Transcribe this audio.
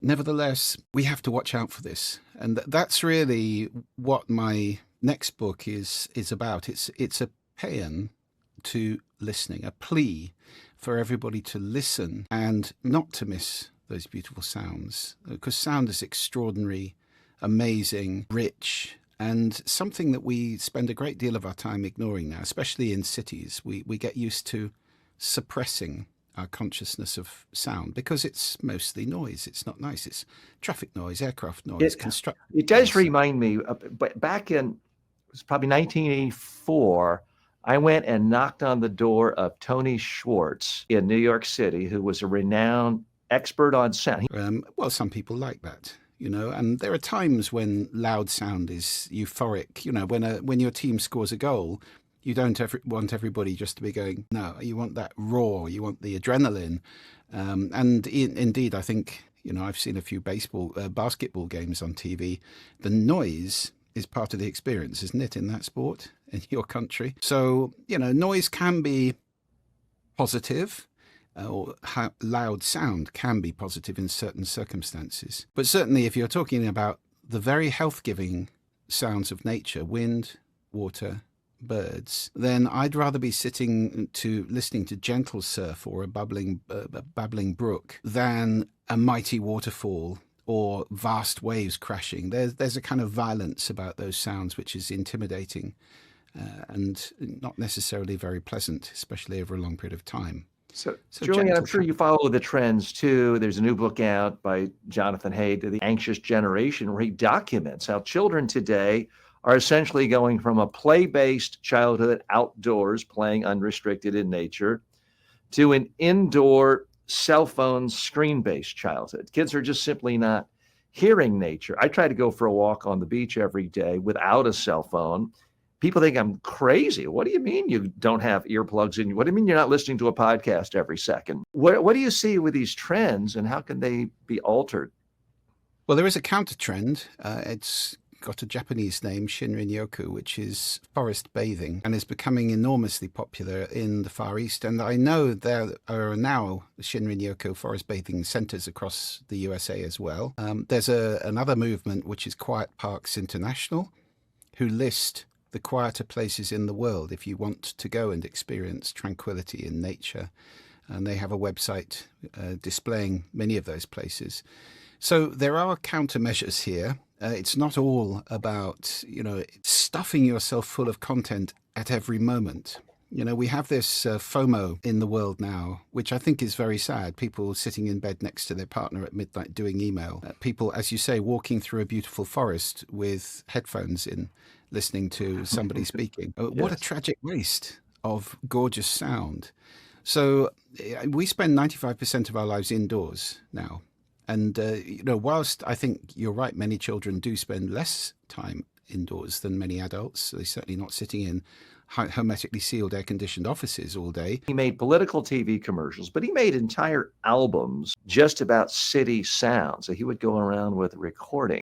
Nevertheless, we have to watch out for this. And that's really what my next book is about. It's a paean to listening, a plea for everybody to listen and not to miss those beautiful sounds, because sound is extraordinary, amazing, rich, and something that we spend a great deal of our time ignoring now, especially in cities. We get used to suppressing our consciousness of sound because it's mostly noise. It's not nice. It's traffic noise, aircraft noise, construction It does noise. remind me, but back in, it was probably 1984, I went and knocked on the door of Tony Schwarz in New York City, who was a renowned expert on sound. Well, some people like that, and there are times when loud sound is euphoric. When your team scores a goal, you don't want everybody just to be going, no, you want that roar, you want the adrenaline. Indeed, I think, I've seen a few basketball games on TV. The noise is part of the experience, isn't it, in that sport, in your country? So, noise can be positive, or loud sound can be positive in certain circumstances. But certainly if you're talking about the very health-giving sounds of nature, wind, water, birds, then I'd rather be listening to gentle surf or a babbling brook than a mighty waterfall or vast waves crashing. There's a kind of violence about those sounds which is intimidating and not necessarily very pleasant, especially over a long period of time. So Julian, I'm gentle sure you follow the trends too. There's a new book out by Jonathan Haidt, The Anxious Generation, where he documents how children today are essentially going from a play-based childhood outdoors, playing unrestricted in nature, to an indoor cell phone screen-based childhood. Kids are just simply not hearing nature. I try to go for a walk on the beach every day without a cell phone. People think I'm crazy. What do you mean you don't have earplugs in? What do you mean you're not listening to a podcast every second? What do you see with these trends, and how can they be altered? Well, there is a counter trend. It's got a Japanese name, shinrin-yoku, which is forest bathing, and is becoming enormously popular in the Far East. And I know there are now shinrin-yoku forest bathing centers across the USA as well. There's another movement, which is Quiet Parks International, who list the quieter places in the world if you want to go and experience tranquility in nature. And they have a website displaying many of those places. So there are countermeasures here. It's not all about, stuffing yourself full of content at every moment. We have this FOMO in the world now, which I think is very sad. People sitting in bed next to their partner at midnight doing email. People, as you say, walking through a beautiful forest with headphones in, listening to somebody speaking. What a tragic waste of gorgeous sound. So we spend 95% of our lives indoors now. And, whilst I think you're right, many children do spend less time indoors than many adults. They're certainly not sitting in hermetically sealed air-conditioned offices all day. He made political TV commercials, but he made entire albums just about city sounds. So he would go around with recording.